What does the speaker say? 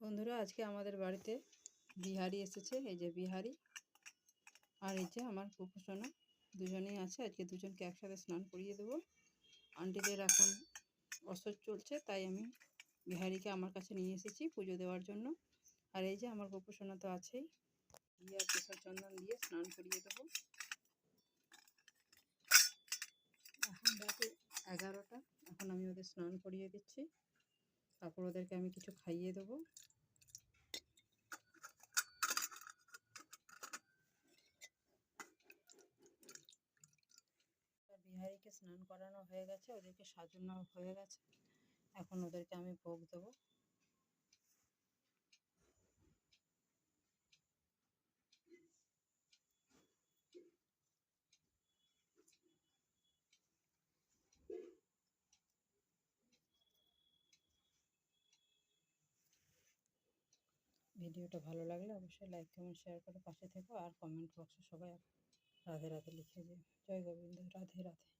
বন্ধুরা, আজকে আমাদের বাড়িতে বিহারি এসেছে। এই যে বিহারি আর এই যে আমার কুকুরসোনা, দুজনেই আছে। আজকে দুজনকে একসাথে স্নান করিয়ে দেবো। আন্টিদের এখন অসহ্য চলছে, তাই আমি বিহারিকে আমার কাছে নিয়ে এসেছি পুজো দেওয়ার জন্য। আর এই যে আমার কুকুরসোনা তো আছেই, ঘি আর কেশর চন্দন দিয়ে স্নান করিয়ে দেবো। এখন রাতে 11টা। এখন আমি ওদের স্নান করিয়ে দিচ্ছি, তারপর ওদেরকে আমি কিছু খাইয়ে দেবো। বিহারিকে স্নান করানো হয়ে গেছে, ওদেরকে সাজানো হয়ে গেছে। এখন ওদেরকে আমি ভোগ দেবো। ভিডিওটা ভালো লাগলে অবশ্যই লাইক কমেন্ট শেয়ার করে পাশে থেকো। আর কমেন্ট বক্সে সবাই রাধে রাধে লিখে দিও। জয় গোবিন্দ, রাধে রাধে।